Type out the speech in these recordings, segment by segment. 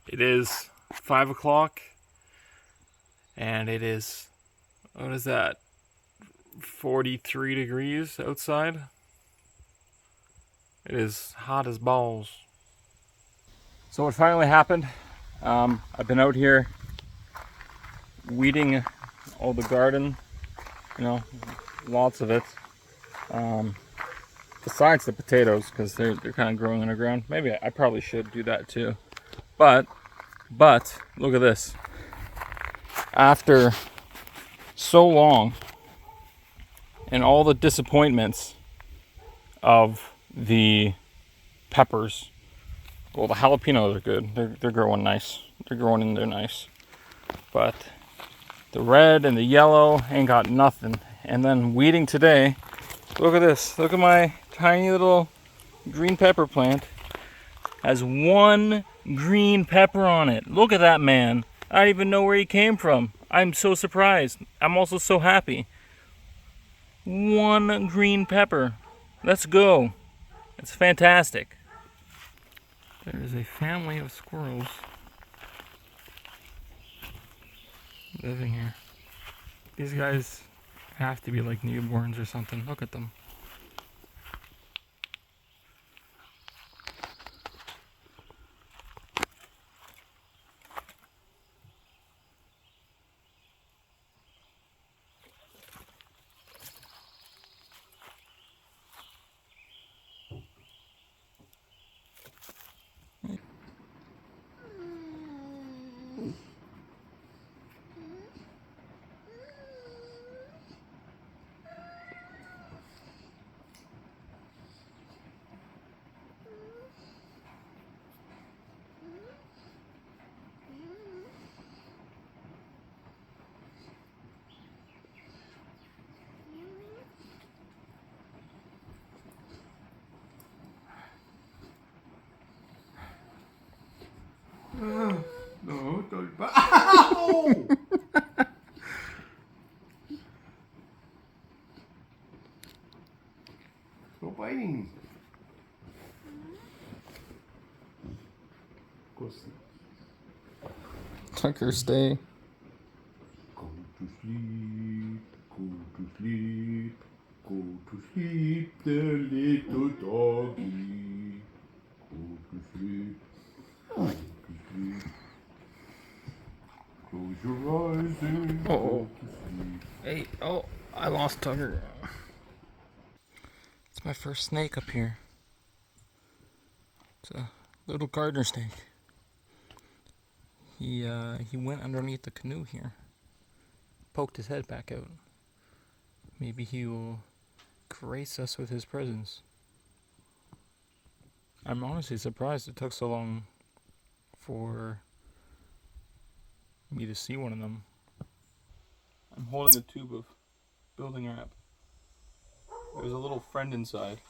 It is 5 o'clock, and it is, what is that, 43 degrees outside. It is hot as balls. So what finally happened, I've been out here weeding all the garden, lots of it. Besides the potatoes, because they're kind of growing underground. Maybe I probably should do that too. But look at this. After so long and all the disappointments of the peppers, well, the jalapenos are good. They're growing nice. They're growing in there nice. But the red and the yellow ain't got nothing. And then weeding today, look at this. Look at my tiny little green pepper plant. Has one green pepper on it. Look at that man. I don't even know where he came from. I'm so surprised. I'm also so happy. One green pepper. Let's go. It's fantastic. There is a family of squirrels living here. These guys have to be like newborns or something. Look at them. No, don't. Ow! Stop biting. Go sleep. Tucker, stay. Go to sleep. Go to sleep. Go to sleep, the little doggy. Go to sleep. Go to sleep. Close your eyes and go to sleep. Hey, oh, I lost Tucker. It's my first snake up here. It's a little gardener snake. He went underneath the canoe here. Poked his head back out. Maybe he will grace us with his presence. I'm honestly surprised it took so long for me to see one of them. I'm holding a tube of building wrap. There's a little friend inside.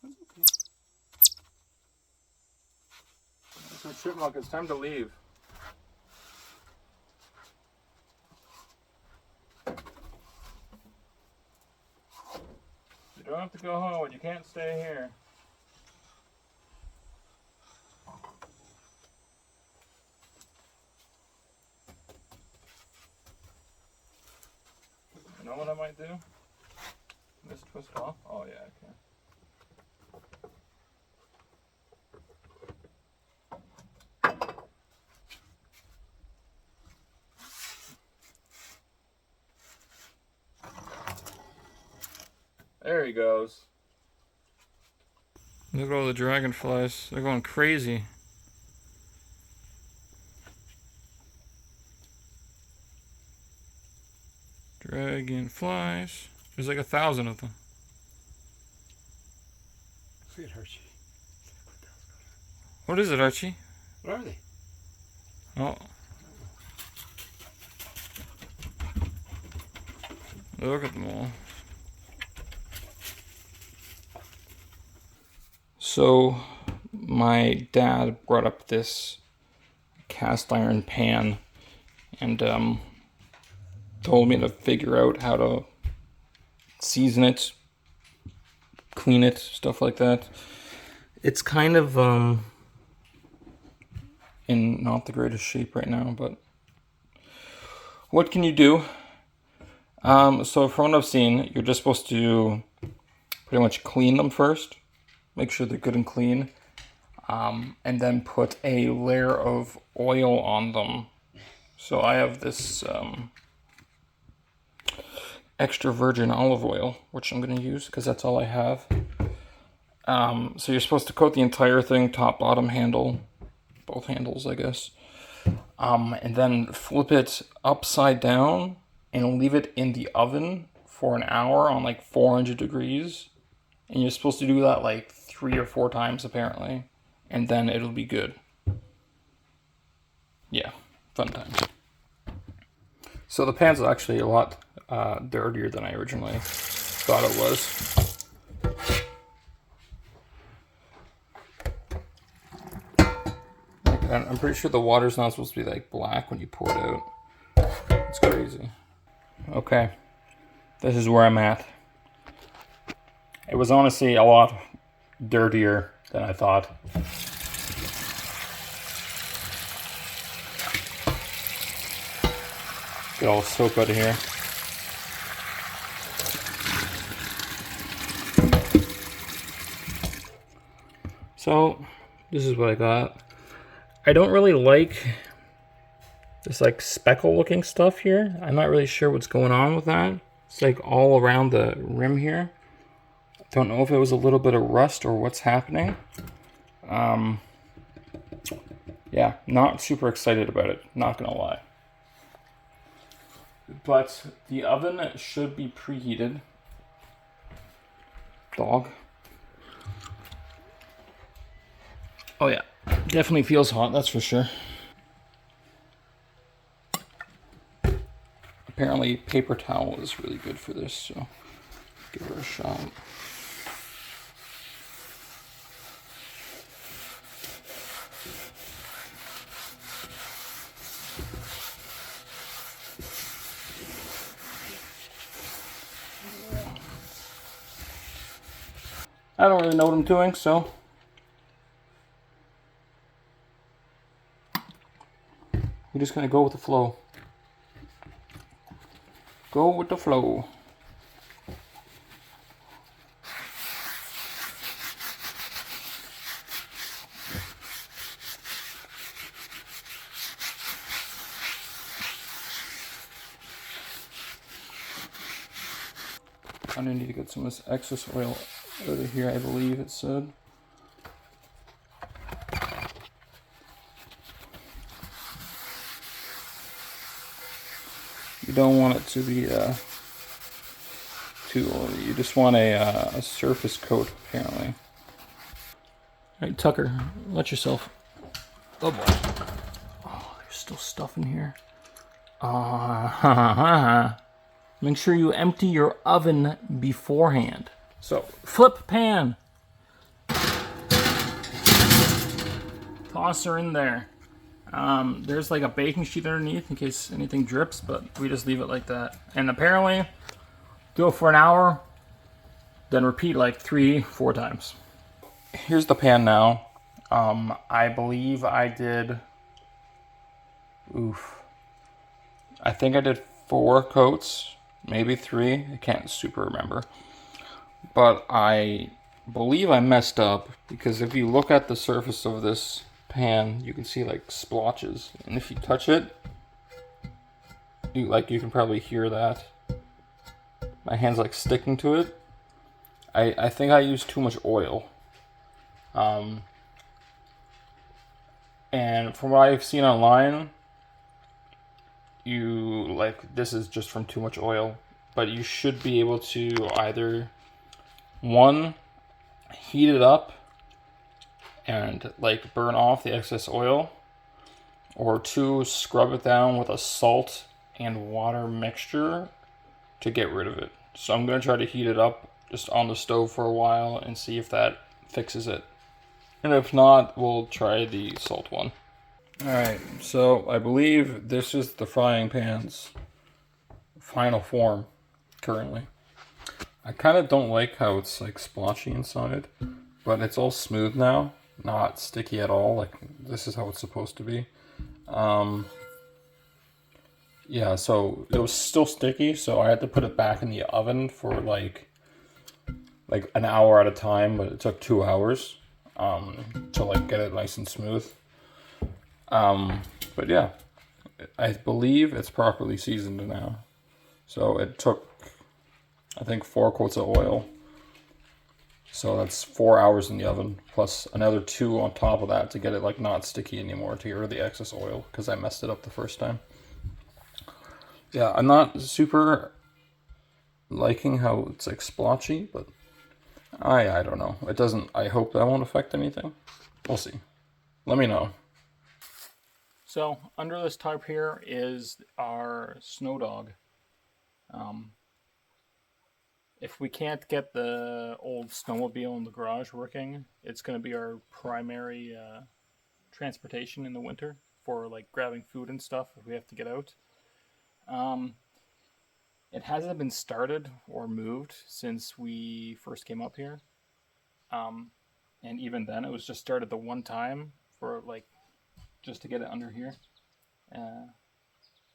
That's okay. So Chipmunk, it's time to leave. You don't have to go home, but you can't stay here. You know what I might do? This twist off? Oh yeah, I can. There he goes. Look at all the dragonflies. They're going crazy. Dragonflies. There's like 1,000 of them. Look at Archie. What is it, Archie? What are they? Oh. Look at them all. So, my dad brought up this cast iron pan, and told me to figure out how to season it, clean it, stuff like that. It's kind of in not the greatest shape right now, but what can you do? So from what I've seen, you're just supposed to pretty much clean them first, make sure they're good and clean, and then put a layer of oil on them. So I have this extra virgin olive oil, which I'm going to use because that's all I have. So you're supposed to coat the entire thing, top, bottom, handle, both handles, I guess. And then flip it upside down and leave it in the oven for an hour on like 400 degrees. And you're supposed to do that like 3 or 4 times apparently. And then it'll be good. Yeah, fun times. So the pan's actually a lot dirtier than I originally thought it was. I'm pretty sure the water's not supposed to be like black when you pour it out. It's crazy. Okay, this is where I'm at. It was honestly a lot dirtier than I thought. Get all the soap out of here. So, this is what I got. I don't really like this like speckle looking stuff here. I'm not really sure what's going on with that. It's like all around the rim here. Don't know if it was a little bit of rust or what's happening. Yeah, not super excited about it, not gonna lie. But the oven should be preheated. Dog. Oh yeah, definitely feels hot, that's for sure. Apparently paper towel is really good for this, so give her a shot. I don't really know what I'm doing, so we're just gonna go with the flow. Go with the flow. I need to get some of this excess oil out of here, I believe it said. You don't want it to be too oily. You just want a surface coat, apparently. All right, Tucker, let yourself. Oh boy. Oh, there's still stuff in here. Make sure you empty your oven beforehand. So, flip pan. Toss her in there. There's like a baking sheet underneath in case anything drips, but we just leave it like that. And apparently, do it for an hour, then repeat like 3-4 times. Here's the pan now. I believe I did, I think I did 4 coats, maybe 3. I can't super remember. But I believe I messed up because if you look at the surface of this pan, you can see like splotches, and if you touch it, you can probably hear that. My hand's like sticking to it. I think I used too much oil. And from what I've seen online, this is just from too much oil, but you should be able to either 1, heat it up and like burn off the excess oil, or 2, scrub it down with a salt and water mixture to get rid of it. So I'm going to try to heat it up just on the stove for a while and see if that fixes it. And if not, we'll try the salt one. Alright, so I believe this is the frying pan's final form currently. I kind of don't like how it's like splotchy inside, but it's all smooth now, not sticky at all. Like this is how it's supposed to be. Yeah, so it was still sticky, so I had to put it back in the oven for like an hour at a time, but it took 2 hours to like get it nice and smooth. But yeah, I believe it's properly seasoned now. So it took, I think, 4 coats of oil. So that's 4 hours in the oven, plus another 2 on top of that to get it like not sticky anymore, to get rid of the excess oil, because I messed it up the first time. Yeah, I'm not super liking how it's like splotchy, but I don't know. It doesn't, I hope that won't affect anything. We'll see. Let me know. So under this tarp here is our snow dog. If we can't get the old snowmobile in the garage working, it's going to be our primary transportation in the winter for like grabbing food and stuff if we have to get out. It hasn't been started or moved since we first came up here. And even then, it was just started the one time for like just to get it under here.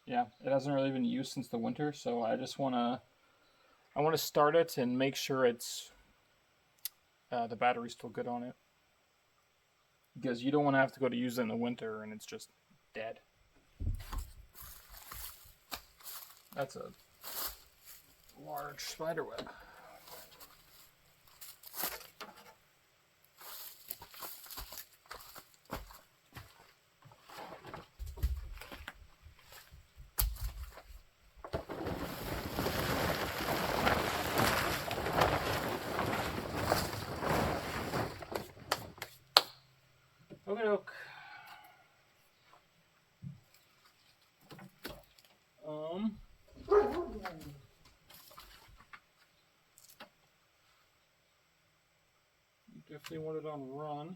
Yeah, it hasn't really been used since the winter, so I just want to start it and make sure it's the battery's still good on it, because you don't want to have to go to use it in the winter and it's just dead. That's a large spider web. Okay, doke. Definitely want it on run.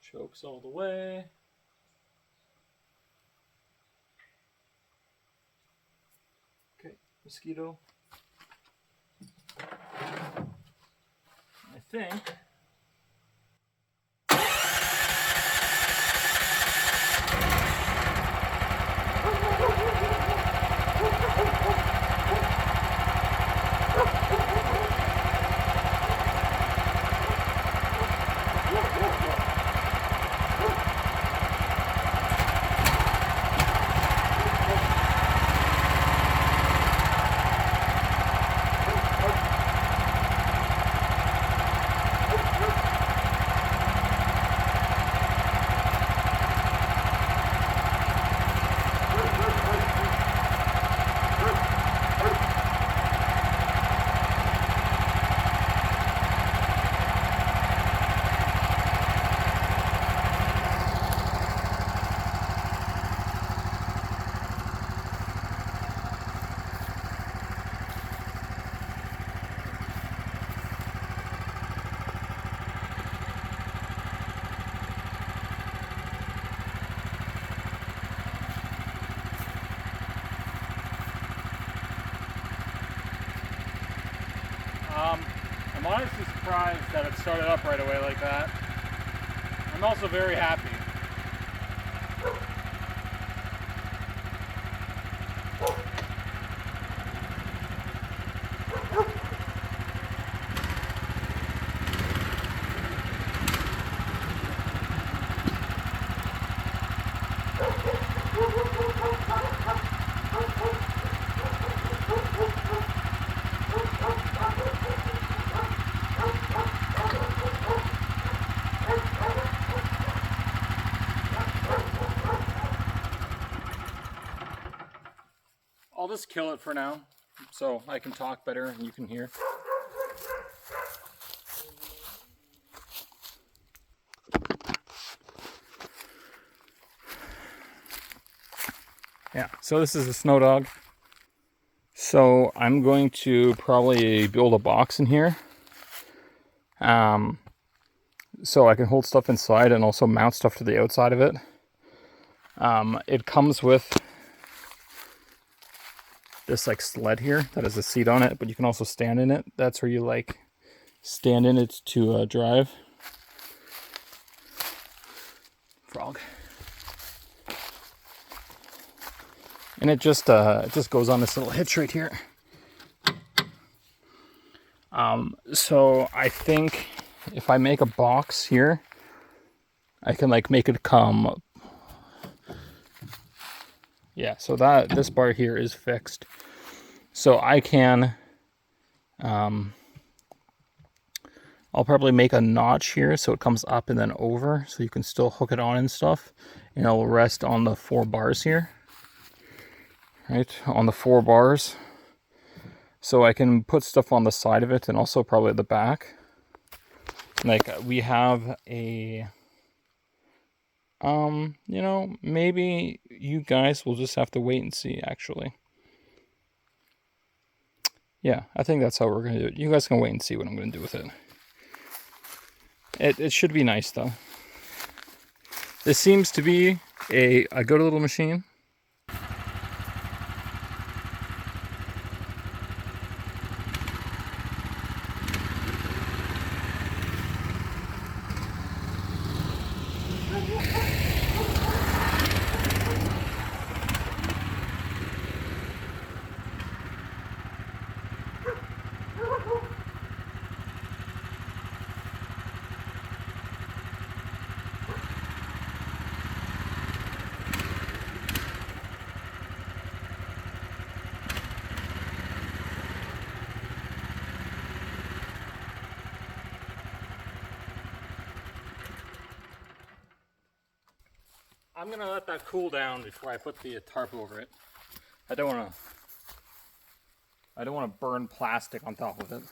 Chokes all the way. Okay, mosquito. I think. I'm honestly surprised that it started up right away like that. I'm also very happy. I'll just kill it for now, so I can talk better and you can hear. Yeah, so this is a snow dog. So I'm going to probably build a box in here. so I can hold stuff inside and also mount stuff to the outside of it. It comes with this like sled here that has a seat on it, but you can also stand in it. That's where you like stand in it to drive. Frog. And it just goes on this little hitch right here. So I think if I make a box here, I can like make it come. Yeah, so that this bar here is fixed. So I can, I'll probably make a notch here so it comes up and then over, so you can still hook it on and stuff. And it'll rest on the 4 bars here. Right, on the 4 bars. So I can put stuff on the side of it and also probably the back. Like we have a, you know, maybe you guys will just have to wait and see actually. Yeah, I think that's how we're going to do it. You guys can wait and see what I'm going to do with it. It should be nice though. This seems to be a good little machine. I'm gonna let that cool down before I put the tarp over it. I don't wanna burn plastic on top of it.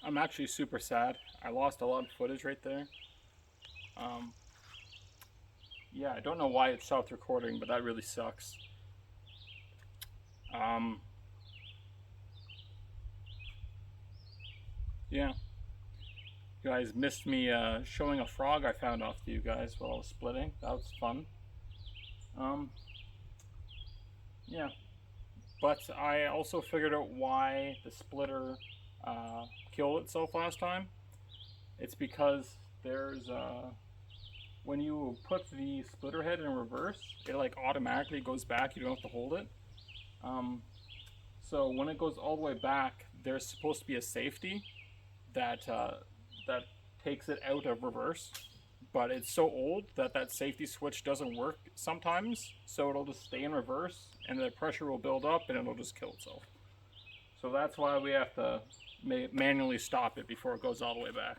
I'm actually super sad. I lost a lot of footage right there. Yeah, I don't know why it stopped recording, but that really sucks. Yeah, you guys missed me showing a frog I found off to you guys while I was splitting. That was fun. Yeah, but I also figured out why the splitter killed itself last time. It's because there's when you put the splitter head in reverse, it like automatically goes back. You don't have to hold it. So when it goes all the way back, there's supposed to be a safety that that takes it out of reverse, but it's so old that that safety switch doesn't work sometimes, so it'll just stay in reverse and the pressure will build up and it'll just kill itself. So that's why we have to manually stop it before it goes all the way back.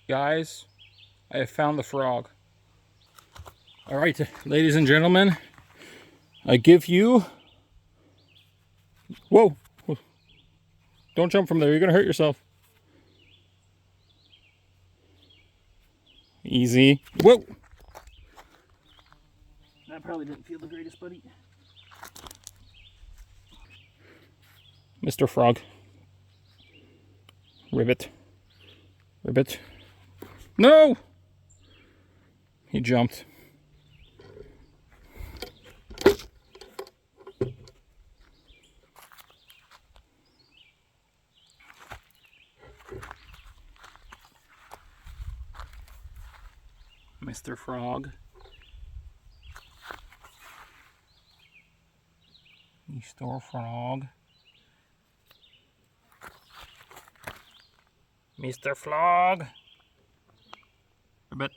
Guys, I have found the frog. All right, ladies and gentlemen, I give you... Whoa! Don't jump from there, you're gonna hurt yourself. Easy. Whoa! That probably didn't feel the greatest, buddy. Mr. Frog. Ribbit. Ribbit. No! He jumped. Mr. Frog. Mr. Frog. Mr. Frog. Ribbit.